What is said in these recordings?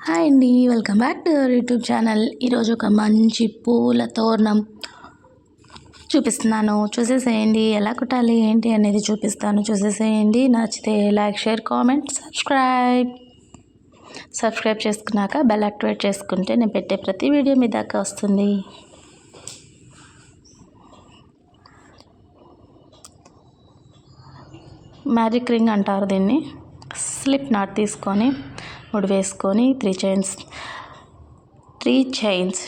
Hi అండి, welcome back to our YouTube channel. ఈరోజు ఒక మంచి పూల తోరణం చూపిస్తున్నాను. చూసేసేయండి. ఎలా కుట్టాలి ఏంటి అనేది చూపిస్తాను. చూసేసేయండి. నచ్చితే లైక్, షేర్, కామెంట్, సబ్స్క్రైబ్ చేసుకున్నాక బెల్ యాక్టివేట్ చేసుకుంటే నేను పెట్టే ప్రతి వీడియో మీ దాకా వస్తుంది. మ్యాజిక్ రింగ్ అంటారు దీన్ని. స్లిప్ నాట్ తీసుకొని ముడి వేసుకొని త్రీ చైన్స్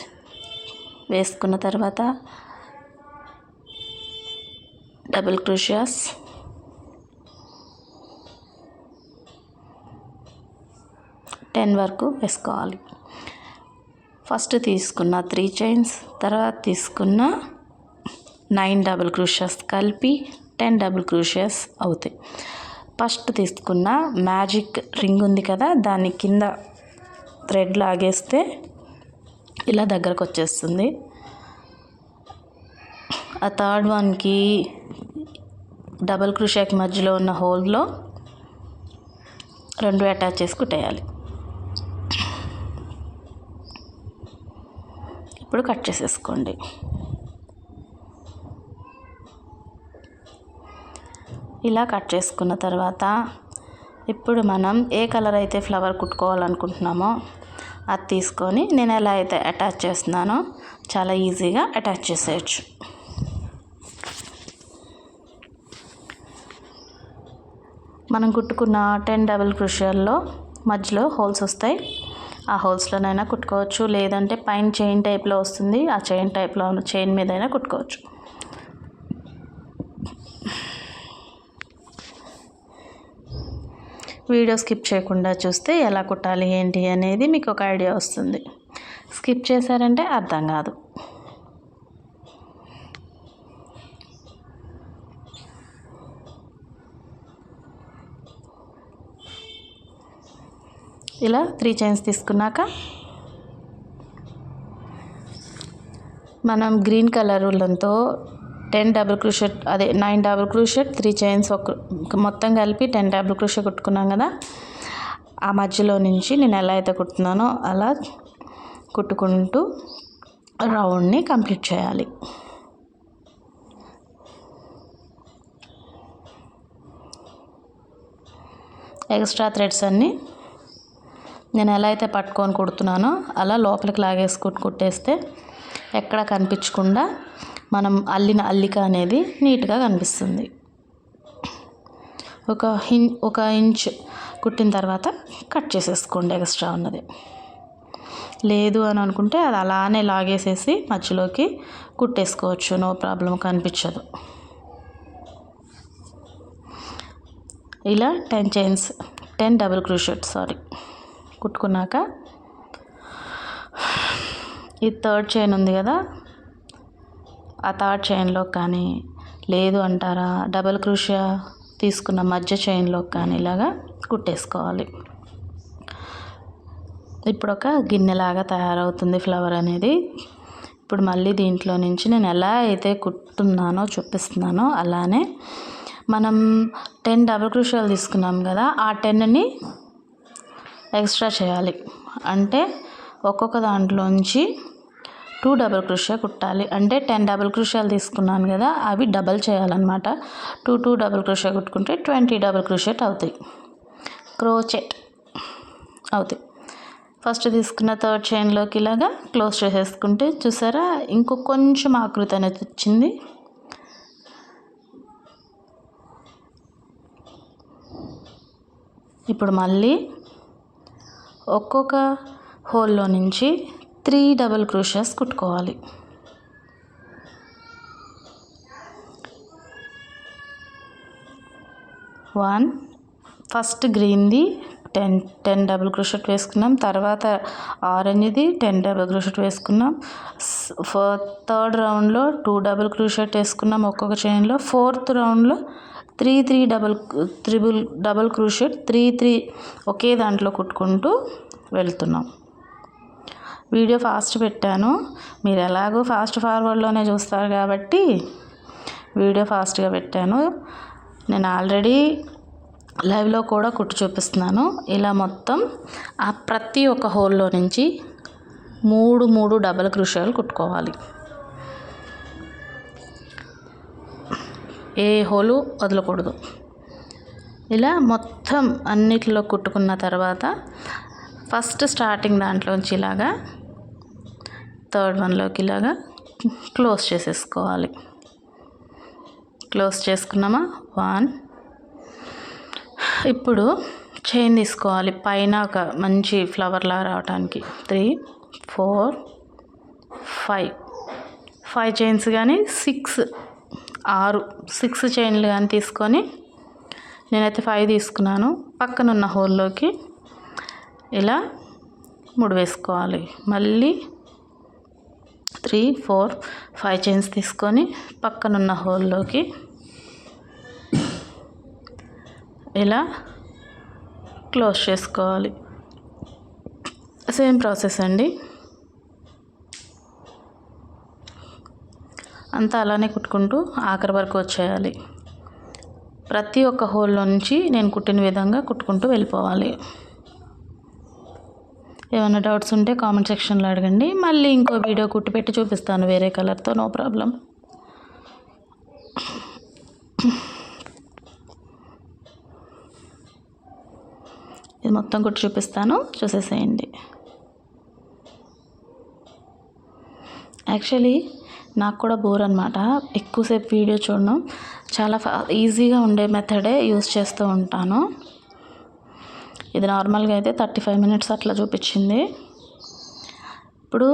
వేసుకున్న తర్వాత డబుల్ క్రోషియాస్, టెన్ వరకు వేసుకోవాలి. ఫస్ట్ తీసుకున్న 3 చైన్స్, తర్వాత తీసుకున్న 9 డబుల్ క్రోషియాస్ కలిపి 10 డబుల్ క్రోషియాస్ అవుతాయి. ఫస్ట్ తీసుకున్న మ్యాజిక్ రింగ్ ఉంది కదా, దాన్ని కింద థ్రెడ్ లాగేస్తే ఇలా దగ్గరకు వచ్చేస్తుంది. ఆ థర్డ్ వన్కి డబుల్ క్రోషియాకి మధ్యలో ఉన్న హోల్లో 2 అటాచ్ చేసి కుట్టేయాలి. ఇప్పుడు కట్ చేసేసుకోండి. ఇలా కట్ చేసుకున్న తర్వాత ఇప్పుడు మనం ఏ కలర్ అయితే ఫ్లవర్ కుట్టుకోవాలనుకుంటున్నామో అది తీసుకొని నేను ఎలా అయితే అటాచ్ చేస్తున్నానో చాలా ఈజీగా అటాచ్ చేసేయచ్చు. మనం కుట్టుకున్న 10 డబుల్ క్రోషియాల్లో మధ్యలో హోల్స్ వస్తాయి. ఆ హోల్స్లోనైనా కుట్టుకోవచ్చు, లేదంటే పైన చైన్ టైప్లో వస్తుంది, ఆ చైన్ మీదైనా కుట్టుకోవచ్చు. వీడియో స్కిప్ చేయకుండా చూస్తే ఎలా కుట్టాలి ఏంటి అనేది మీకు ఒక ఐడియా వస్తుంది. స్కిప్ చేశారంటే అర్థం కాదు. ఇలా 3 చైన్స్ తీసుకున్నాక మనం గ్రీన్ కలర్ ఉల్లన్తో 10 double crochet, 9 double crochet, 3 chains మొత్తం కలిపి 10 డబుల్ క్రోషెట్ కుట్టుకున్నాం కదా, ఆ మధ్యలో నుంచి నేను ఎలా అయితే కుట్టున్నానో అలా కుట్టుకుంటూ రౌండ్ని కంప్లీట్ చేయాలి. ఎక్స్ట్రా థ్రెడ్స్ అన్నీ నేను ఎలా అయితే పట్టుకొని కుడుతున్నానో అలా లోపలికి లాగేసుకుని కుట్టేస్తే ఎక్కడ కనిపించకుండా మనం అల్లిన అల్లిక అనేది నీట్గా కనిపిస్తుంది. ఒక ఇంచ్ కుట్టిన తర్వాత కట్ చేసేసుకోండి ఎక్స్ట్రా ఉన్నది. లేదు అని అనుకుంటే అది అలానే లాగేసేసి మధ్యలోకి కుట్టేసుకోవచ్చు, నో ప్రాబ్లం, కనిపించదు. ఇలా 10 డబుల్ క్రోషెట్ కుట్టుకున్నాక ఈ థర్డ్ చైన్ ఉంది కదా, ఆ థర్డ్ చైన్లో కానీ లేదు అంటారా డబుల్ క్రోషియా తీసుకున్న మధ్య చైన్లో కానీ ఇలాగా కుట్టేసుకోవాలి. ఇప్పుడు ఒక గిన్నెలాగా తయారవుతుంది ఫ్లవర్ అనేది. ఇప్పుడు మళ్ళీ దీంట్లో నుంచి నేను ఎలా అయితే కుట్టున్నానో చూపిస్తున్నానో అలానే మనం 10 డబుల్ క్రోషియాలు తీసుకున్నాం కదా, ఆ 10ని ఎక్స్ట్రా చేయాలి. అంటే ఒక్కొక్క దాంట్లోంచి 2 డబుల్ క్రోషియా కుట్టాలి. అంటే 10 డబుల్ క్రోషియాలు తీసుకున్నాను కదా, అవి డబల్ చేయాలన్నమాట. 2 డబుల్ క్రోషియా కుట్టుకుంటే 20 డబుల్ క్రోషెట్ అవుతాయి, క్రోచెట్ అవుతాయి. ఫస్ట్ తీసుకున్న థర్డ్ చైన్లోకి ఇలాగా క్లోజ్ చేసేసుకుంటే చూసారా ఇంకో కొంచెం ఆకృతి అనేది వచ్చింది. ఇప్పుడు మళ్ళీ ఒక్కొక్క హోల్లో నుంచి 3 డబుల్ క్రోషియాస్ కుట్టుకోవాలి. ఫస్ట్ గ్రీన్ది 10 డబుల్ క్రోషెట్ వేసుకున్నాం, తర్వాత ఆరెంజ్ది 10 డబుల్ క్రోషెట్ వేసుకున్నాం. థర్డ్ రౌండ్లో 2 డబుల్ క్రోషెట్ వేసుకున్నాం ఒక్కొక్క చైన్లో. ఫోర్త్ రౌండ్లో 3 డబుల్ క్రోషెట్ 3 ఒకే దాంట్లో కుట్టుకుంటూ వెళ్తున్నాం. వీడియో ఫాస్ట్ పెట్టాను, మీరు ఎలాగో ఫాస్ట్ ఫార్వర్డ్లోనే చూస్తారు కాబట్టి వీడియో ఫాస్ట్గా పెట్టాను. నేను ఆల్రెడీ లైవ్లో కూడా కుట్టు చూపిస్తున్నాను. ఇలా మొత్తం ఆ ప్రతి ఒక్క హోల్లో నుంచి 3 డబల్ క్రోషాలు కుట్టుకోవాలి. ఏ హోలు వదలకూడదు. ఇలా మొత్తం అన్నిటిలో కుట్టుకున్న తర్వాత ఫస్ట్ స్టార్టింగ్ దాంట్లోంచి ఇలాగా థర్డ్ వన్లోకి ఇలాగా క్లోజ్ చేసేసుకోవాలి. క్లోజ్ చేసుకున్నామా 1. ఇప్పుడు చైన్ తీసుకోవాలి పైన ఒక మంచి ఫ్లవర్ లాగా రావడానికి. 3, 4, 5 చైన్స్ కానీ 6 చైన్లు కానీ తీసుకొని, నేనైతే 5 తీసుకున్నాను. పక్కనున్న హోల్లోకి ఇలా ముడి వేసుకోవాలి. మళ్ళీ 3, 4, 5 చైన్స్ తీసుకొని పక్కనున్న హోల్లోకి ఇలా క్లోజ్ చేసుకోవాలి. సేమ్ ప్రాసెస్ అండి. అంతా అలానే కుట్టుకుంటూ ఆఖరి వరకు వచ్చేయాలి. ప్రతి ఒక్క హోల్లో నుంచి నేను కుట్టిన విధంగా కుట్టుకుంటూ వెళ్ళిపోవాలి. ఏమైనా డౌట్స్ ఉంటే కామెంట్ సెక్షన్లో అడగండి. మళ్ళీ ఇంకో వీడియో కుట్టి పెట్టి చూపిస్తాను వేరే కలర్తో, నో ప్రాబ్లం. ఇది మొత్తం కుట్టి చూపిస్తాను, చూసేసేయండి. యాక్చువల్లీ నాకు కూడా బోర్ అనమాట ఎక్కువసేపు వీడియో చూడడం. చాలా ఈజీగా ఉండే మెథడే యూస్ చేస్తూ ఉంటాను. ఇది నార్మల్గా అయితే 35 మినిట్స్ అట్లా చూపించింది. ఇప్పుడు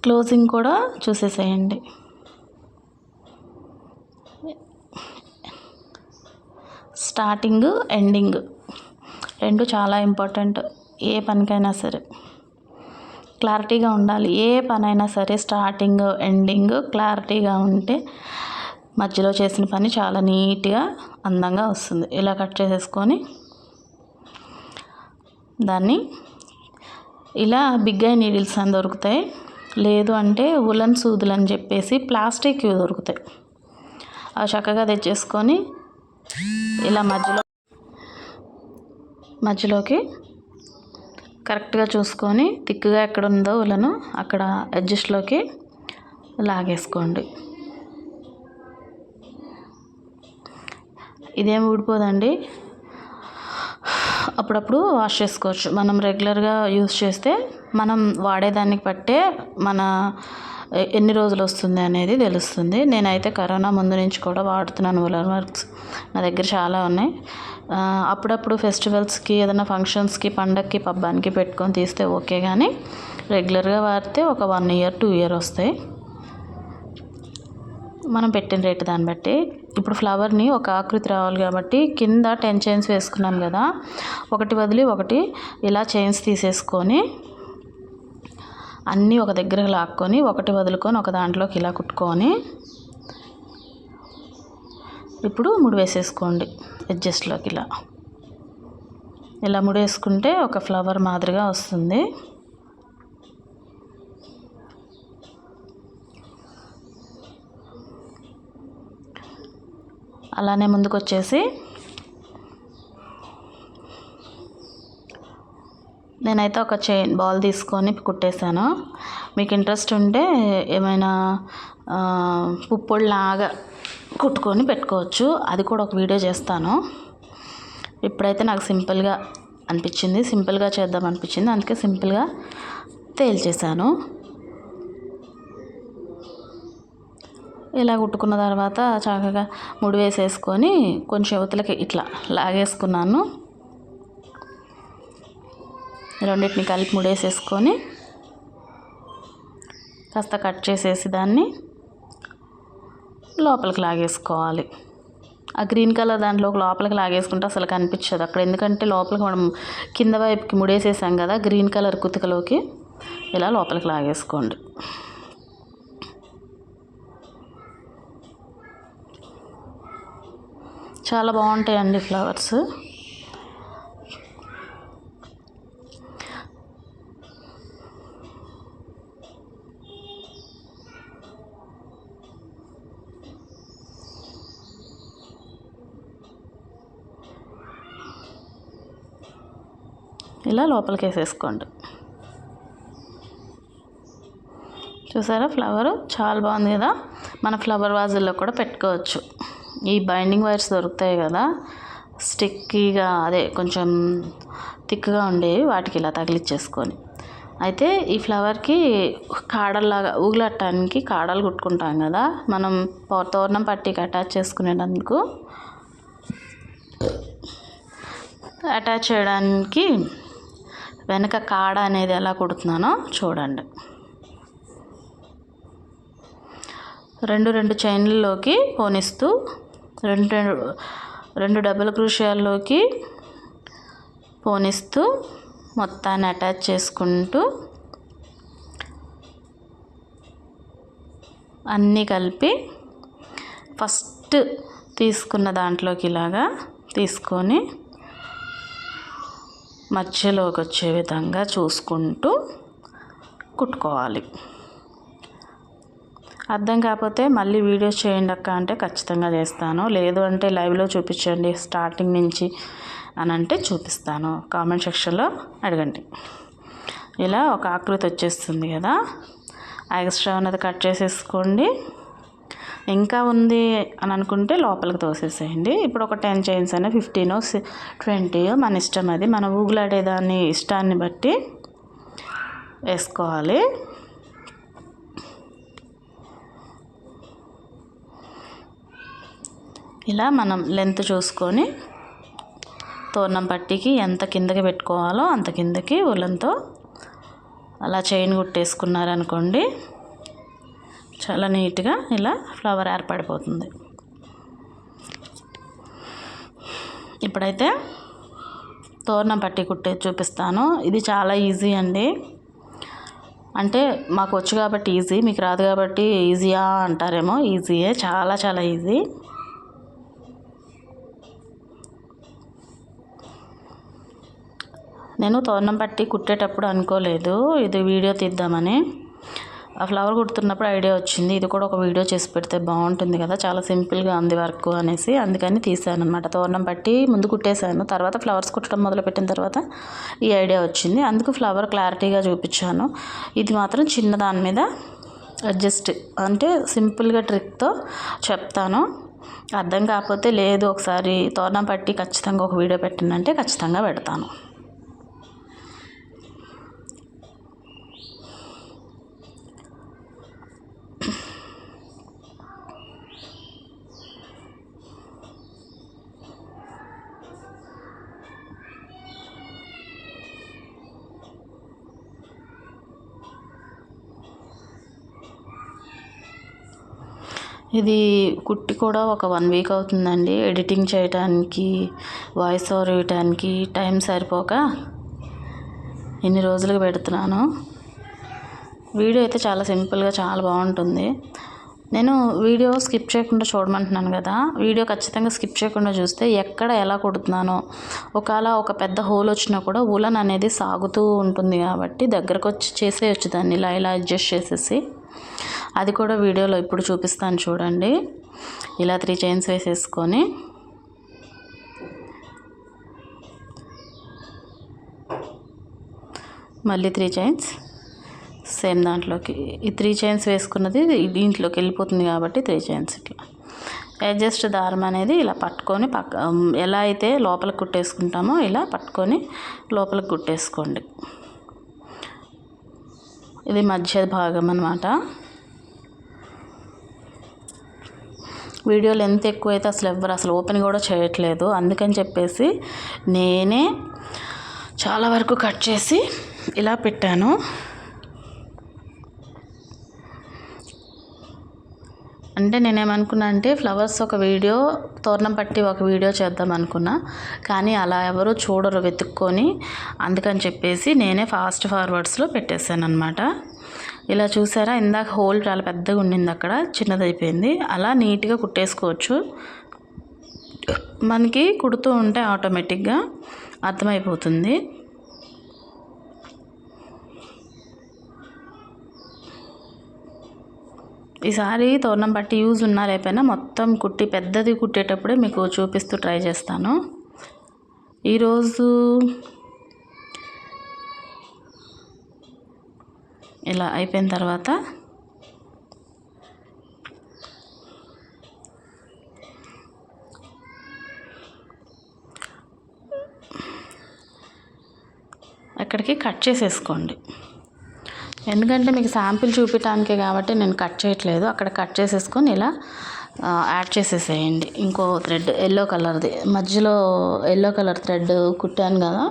క్లోజింగ్ కూడా చూసేసేయండి. స్టార్టింగ్ ఎండింగ్ రెండు చాలా ఇంపార్టెంట్. ఏ పనికైనా సరే క్లారిటీగా ఉండాలి. ఏ పనైనా సరే స్టార్టింగ్ ఎండింగ్ క్లారిటీగా ఉంటే మధ్యలో చేసిన పని చాలా నీట్గా అందంగా వస్తుంది. ఇలా కట్ చేసేసుకొని దాన్ని ఇలా బిగ్ ఐ నీడిల్స్ అని దొరుకుతాయి. లేదు అంటే ఉలన్ సూదులు అని చెప్పేసి ప్లాస్టిక్ దొరుకుతాయి. అవి చక్కగా తెచ్చేసుకొని ఇలా మధ్యలోకి కరెక్ట్గా చూసుకొని థిక్గా ఎక్కడ ఉందో ఉలను అక్కడ అడ్జస్ట్లోకి లాగేసుకోండి. ఇదేం ఊడిపోదండి. అప్పుడప్పుడు వాష్ చేసుకోవచ్చు. మనం రెగ్యులర్గా యూస్ చేస్తే మనం వాడేదానికి బట్టే మన ఎన్ని రోజులు వస్తుంది అనేది తెలుస్తుంది. నేనైతే కరోనా ముందు నుంచి కూడా వాడుతున్నాను ఉలన్ వర్క్స్. నా దగ్గర చాలా ఉన్నాయి. అప్పుడప్పుడు ఫెస్టివల్స్కి, ఏదైనా ఫంక్షన్స్కి, పండగకి, పబ్బానికి పెట్టుకొని తీస్తే ఓకే, కానీ రెగ్యులర్గా వాడితే ఒక 1 ఇయర్ 2 ఇయర్ వస్తాయి మనం పెట్టిన రేటు దాన్ని బట్టి. ఇప్పుడు ఫ్లవర్ని ఒక ఆకృతి రావాలి కాబట్టి కింద 10 చైన్స్ వేసుకున్నాం కదా, ఒకటి వదిలి ఒకటి ఇలా చైన్స్ తీసేసుకొని అన్నీ ఒక దగ్గరకు లాక్కొని ఒకటి వదులుకొని ఒక దాంట్లోకి ఇలా కుట్టుకొని ఇప్పుడు ముడి వేసేసుకోండి. అడ్జస్ట్లోకి ఇలా ముడి వేసుకుంటే ఒక ఫ్లవర్ మాదిరిగా వస్తుంది. అలానే ముందుకు వచ్చేసి నేనైతే ఒక చైన్ బాల్ తీసుకొని కుట్టేశాను. మీకు ఇంట్రెస్ట్ ఉంటే ఏమైనా పుప్పొడిలాగా కుట్టుకొని పెట్టుకోవచ్చు. అది కూడా ఒక వీడియో చేస్తాను. ఇప్పుడైతే నాకు సింపుల్గా అనిపించింది, సింపుల్గా చేద్దాం అనిపించింది, అందుకే సింపుల్గా తేల్చేశాను. ఇలా కుట్టుకున్న తర్వాత చక్కగా ముడి వేసేసుకొని కొంచెం యువతలకి ఇట్లా లాగేసుకున్నాను. రెండింటిని కలిపి ముడేసేసుకొని కాస్త కట్ చేసేసి దాన్ని లోపలికి లాగేసుకోవాలి. ఆ గ్రీన్ కలర్ దాంట్లో లోపలికి లాగేసుకుంటే అసలు కనిపించదు అక్కడ, ఎందుకంటే లోపలికి మనం కింద వైపుకి ముడేసేసాం కదా గ్రీన్ కలర్ కుతుకలోకి. ఇలా లోపలికి లాగేసుకోండి. చాలా బాగుంటాయండి ఫ్లవర్స్. ఇలా లోపలికి వేసేసుకోండి. చూసారా ఫ్లవర్ చాలా బాగుంది కదా. మన ఫ్లవర్ వాజుల్లో కూడా పెట్టుకోవచ్చు. ఈ బైండింగ్ వైర్స్ దొరుకుతాయి కదా స్టిక్కీగా, అదే కొంచెం థిక్గా ఉండేవి, వాటికి ఇలా తగిలిచ్చేసుకొని. అయితే ఈ ఫ్లవర్కి కాడల్లాగా ఊగులట్టడానికి కాడలు కుట్టుకుంటాం కదా మనం తోరణం పట్టీకి అటాచ్ చేసుకునేటందుకు. అటాచ్ చేయడానికి వెనక కాడ అనేది ఎలా కుడుతున్నానో చూడండి. రెండు చైన్లలోకి పోనిస్తూ రెండు డబుల్ క్రోషియాల్లోకి పోనిస్తూ మొత్తాన్ని అటాచ్ చేసుకుంటూ అన్నీ కలిపి ఫస్ట్ తీసుకున్న దాంట్లోకి ఇలాగా తీసుకొని మధ్యలోకి వచ్చే విధంగా చూసుకుంటూ కుట్టుకోవాలి. అర్థం కాకపోతే మళ్ళీ వీడియోస్ చేయండి అక్క అంటే ఖచ్చితంగా చేస్తాను, లేదు అంటే లైవ్లో చూపించండి స్టార్టింగ్ నుంచి అని అంటే చూపిస్తాను, కామెంట్ సెక్షన్లో అడగండి. ఇలా ఒక ఆకృతి వచ్చేస్తుంది కదా, ఎక్స్ట్రా ఉన్నది కట్ చేసేసుకోండి. ఇంకా ఉంది అని అనుకుంటే లోపలికి తోసేసేయండి. ఇప్పుడు ఒక 10 చైన్స్ అయినా 15 20 మన ఇష్టం, అది మన ఊగులాడేదాన్ని ఇష్టాన్ని బట్టి వేసుకోవాలి. ఇలా మనం లెంత్ చూసుకొని తోరణం పట్టీకి ఎంత కిందకి పెట్టుకోవాలో అంత కిందకి ఉలన్తో అలా చైన్ కుట్టేసుకున్నారనుకోండి, చాలా నీట్గా ఇలా ఫ్లవర్ ఏర్పడిపోతుంది. ఇప్పుడైతే తోరణం పట్టీ కుట్టే చూపిస్తాను. ఇది చాలా ఈజీ అండి. అంటే మాకు వచ్చు కాబట్టి ఈజీ, మీకు రాదు కాబట్టి ఈజీయా అంటారేమో. ఈజీయే, చాలా చాలా ఈజీ. నేను తోరణం పట్టీ కుట్టేటప్పుడు అనుకోలేదు ఇది వీడియో తీద్దామని. ఆ ఫ్లవర్ కుడుతున్నప్పుడు ఐడియా వచ్చింది, ఇది కూడా ఒక వీడియో చేసి పెడితే బాగుంటుంది కదా, చాలా సింపుల్గా ఉంది వర్క్ అనేసి, అందుకని తీసాను అనమాట. తోరణం పట్టీ ముందు కుట్టేశాను, తర్వాత ఫ్లవర్స్ కుట్టడం మొదలుపెట్టిన తర్వాత ఈ ఐడియా వచ్చింది, అందుకు ఫ్లవర్ క్లారిటీగా చూపించాను. ఇది మాత్రం చిన్న దాని మీద అడ్జస్ట్ అంటే సింపుల్గా ట్రిక్తో చెప్తాను. అర్థం కాకపోతే లేదు ఒకసారి తోరణం పట్టీ ఖచ్చితంగా ఒక వీడియో పెట్టినంటే ఖచ్చితంగా పెడతాను. ఇది కుట్టి కూడా ఒక 1 వీక్ అవుతుందండి. ఎడిటింగ్ చేయడానికి, వాయిస్ ఓవర్ ఇవ్వడానికి టైం సరిపోక ఇన్ని రోజులుగా పెడుతున్నాను. వీడియో అయితే చాలా సింపుల్గా చాలా బాగుంటుంది. నేను వీడియో స్కిప్ చేయకుండా చూడమంటున్నాను కదా, వీడియో ఖచ్చితంగా స్కిప్ చేయకుండా చూస్తే ఎక్కడ ఎలా కుడుతున్నానో, ఒకవేళ ఒక పెద్ద హోల్ వచ్చినా కూడా ఉలన్ అనేది సాగుతూ ఉంటుంది కాబట్టి దగ్గరకు వచ్చి చేసేయచ్చు దాన్ని ఇలా ఇలా అడ్జస్ట్ చేసేసి. అది కూడా వీడియోలో ఇప్పుడు చూపిస్తాను చూడండి. ఇలా 3 చైన్స్ వేసేసుకొని మళ్ళీ 3 చైన్స్ సేమ్ దాంట్లోకి, ఈ 3 చైన్స్ వేసుకున్నది దీంట్లోకి వెళ్ళిపోతుంది కాబట్టి 3 చైన్స్ ఇట్లా అడ్జస్ట్ దారం అనేది ఇలా పట్టుకొని ఎలా అయితే లోపలికి కుట్టేసుకుంటామో ఇలా పట్టుకొని లోపలికి కుట్టేసుకోండి. ఇది మధ్య భాగం అన్నమాట. వీడియో లెంత్ ఎక్కువైతే అసలు ఓపెన్ కూడా చేయట్లేదు, అందుకని చెప్పేసి నేనే చాలా వరకు కట్ చేసి ఇలా పెట్టాను. అంటే నేనేమనుకున్నా అంటే ఫ్లవర్స్ ఒక వీడియో, తోరణం పట్టి ఒక వీడియో చేద్దాం అనుకున్నా, కానీ అలా ఎవరు చూడరు వెతుక్కొని, అందుకని చెప్పేసి నేనే ఫాస్ట్ ఫార్వర్డ్స్లో పెట్టేశాను అనమాట. ఇలా చూసారా, ఇందాక హోల్ చాలా పెద్దగా ఉండింది, అక్కడ చిన్నదైపోయింది. అలా నీట్గా కుట్టేసుకోవచ్చు. మనకి కుడుతూ ఉంటే ఆటోమేటిక్గా అర్థమైపోతుంది. ఈసారి తోరణం పట్టి యూజ్ ఉన్నా లేకపోయినా మొత్తం కుట్టి పెద్దది కుట్టేటప్పుడే మీకు చూపిస్తూ ట్రై చేస్తాను. ఈరోజు ఇలా అయిపోయిన తర్వాత అక్కడికి కట్ చేసేసుకోండి. ఎందుకంటే మీకు శాంపిల్ చూపించడానికే కాబట్టి నేను కట్ చేయట్లేదు. అక్కడ కట్ చేసేసుకొని ఇలా యాడ్ చేసేసేయండి. ఇంకో థ్రెడ్ ఎల్లో కలర్ది మధ్యలో ఎల్లో కలర్ థ్రెడ్ కుట్టాను కదా,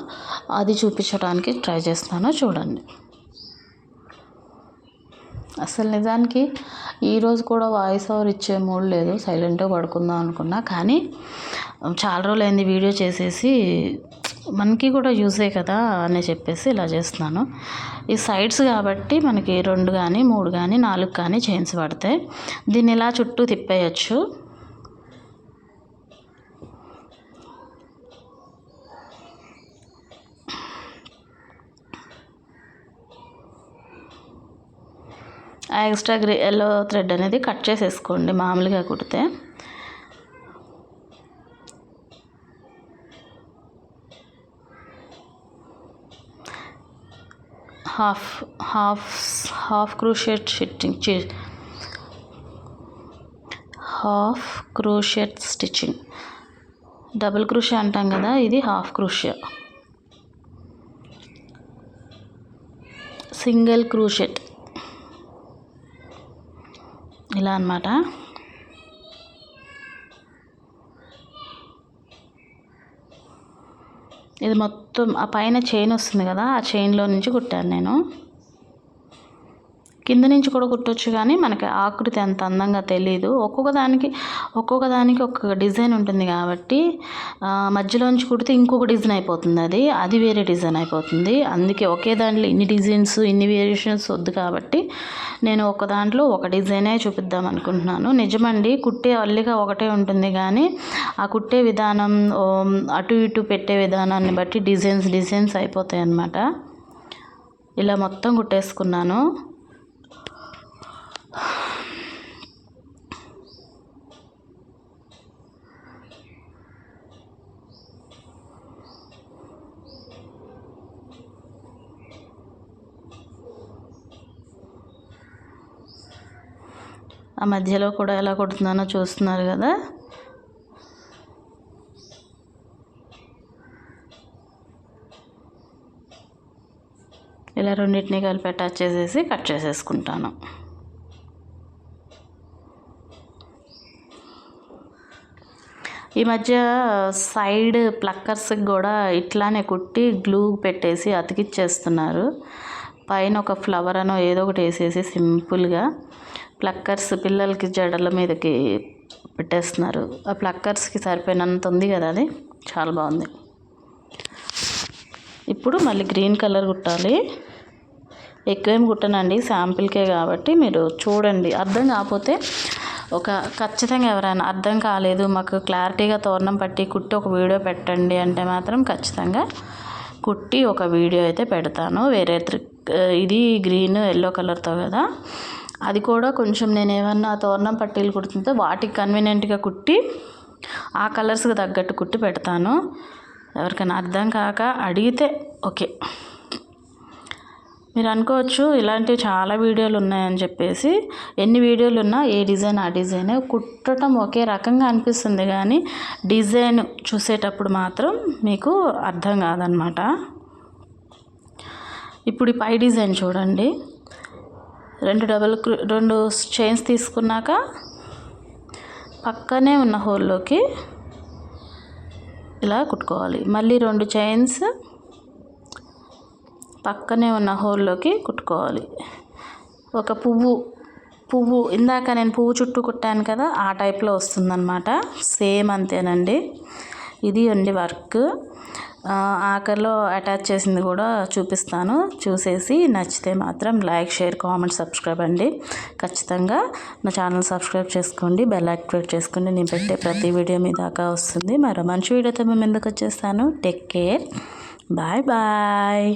అది చూపించడానికి ట్రై చేస్తాను. చూడండి. అసలు నిజానికి ఈరోజు కూడా వాయిస్ ఓవర్ ఇచ్చే మూడ్ లేదు, సైలెంట్గా పడుకుందాం అనుకున్నా. కానీ చాలా రోజులు అయింది వీడియో చేసేసి, మనకి కూడా యూజే కదా అని చెప్పేసి ఇలా చేస్తున్నాను. ఈ సైడ్స్ కాబట్టి మనకి 2 కానీ 3 కానీ 4 కానీ చైన్స్ పడతాయి. దీన్ని ఇలా చుట్టూ తిప్పేయచ్చు. ఆ ఎక్స్ట్రా ఎల్లో థ్రెడ్ అనేది కట్ చేసేసుకోండి మామూలుగా కుడితే. Half crochet stitching, double crochet అంటాం కదా, ఇది హాఫ్ క్రోషే. సింగిల్ క్రోషెట్ ఇలా అన్నమాట. ఇది మొత్తం ఆ పైన చైన్ వస్తుంది కదా, ఆ చైన్లో నుంచి కుట్టాను నేను. కింద నుంచి కూడా కుట్టొచ్చు, కానీ మనకి ఆకృతి అంత అందంగా తెలీదు. ఒక్కొక్క దానికి ఒక్కొక్క డిజైన్ ఉంటుంది కాబట్టి మధ్యలోంచి కుడితే ఇంకొక డిజైన్ అయిపోతుంది, అది వేరే డిజైన్ అయిపోతుంది. అందుకే ఒకే దాంట్లో ఇన్ని డిజైన్స్ ఇన్ని వేరియేషన్స్ వద్దు కాబట్టి నేను ఒక దాంట్లో ఒక డిజైనే చూపిద్దాం అనుకుంటున్నాను. నిజమండి, కుట్టే అల్లిక ఒకటే ఉంటుంది, కానీ ఆ కుట్టే విధానం అటు ఇటు పెట్టే విధానాన్ని బట్టి డిజైన్స్ అయిపోతాయి అన్నమాట. ఇలా మొత్తం కుట్టేసుకున్నాను. ఆ మధ్యలో కూడా ఎలా కుడుతున్నానో చూస్తున్నారు కదా. ఇలా రెండింటిని కలిపి అటాచ్ చేసేసి కట్ చేసేసుకుంటాను. ఈ మధ్య సైడ్ ప్లక్కర్స్కి కూడా ఇట్లానే కుట్టి గ్లూ పెట్టేసి అతికిచ్చేస్తున్నారు. పైన ఒక ఫ్లవర్ అనో ఏదో ఒకటి వేసేసి సింపుల్గా ప్లక్కర్స్ పిల్లలకి జడల మీదకి పెట్టేస్తున్నారు. ఆ ప్లక్కర్స్కి సరిపోయినంత ఉంది కదా, అది చాలా బాగుంది. ఇప్పుడు మళ్ళీ గ్రీన్ కలర్ కుట్టాలి. ఎక్కువేం కుట్టనండి, శాంపిల్కే కాబట్టి మీరు చూడండి. అర్థం కాకపోతే ఖచ్చితంగా ఎవరైనా అర్థం కాలేదు మాకు క్లారిటీగా తోరణం పట్టి కుట్టి ఒక వీడియో పెట్టండి అంటే మాత్రం ఖచ్చితంగా కుట్టి ఒక వీడియో అయితే పెడతాను. వేరే ఇది గ్రీన్ ఎల్లో కలర్తో కదా, అది కూడా కొంచెం నేను ఏమన్నా తోరణం పట్టీలు కుడుతుంటే వాటికి కన్వీనియంట్గా కుట్టి ఆ కలర్స్కి తగ్గట్టు కుట్టి పెడతాను. ఎవరికైనా అర్థం కాక అడిగితే ఓకే. మీరు అనుకోవచ్చు ఇలాంటివి చాలా వీడియోలు ఉన్నాయని చెప్పేసి. ఎన్ని వీడియోలు ఉన్నా ఏ డిజైన్ ఆ డిజైనే, కుట్టడం ఒకే రకంగా అనిపిస్తుంది, కానీ డిజైన్ చూసేటప్పుడు మాత్రం మీకు అర్థం కాదనమాట. ఇప్పుడు ఈ పై డిజైన్ చూడండి. 2 చైన్స్ తీసుకున్నాక పక్కనే ఉన్న హోల్లోకి ఇలా కుట్టుకోవాలి. మళ్ళీ 2 చైన్స్ పక్కనే ఉన్న హోల్లోకి కుట్టుకోవాలి. ఒక పువ్వు ఇందాక నేను పువ్వు చుట్టూ కుట్టాను కదా, ఆ టైప్లో వస్తుందన్నమాట. సేమ్ అంతేనండి. ఇది ఉంది వర్క్. ఆఖరిలో అటాచ్ చేసింది కూడా చూపిస్తాను. చూసేసి నచ్చితే మాత్రం లైక్, షేర్, కామెంట్, సబ్స్క్రైబ్ అండి. ఖచ్చితంగా నా ఛానల్ సబ్స్క్రైబ్ చేసుకోండి, బెల్ యాక్టివేట్ చేసుకోండి. నేను పెట్టే ప్రతి వీడియో మీ దాకా వస్తుంది. మరో మంచి వీడియోతో మేము ఎందుకు వచ్చేస్తాను. Take care, bye bye.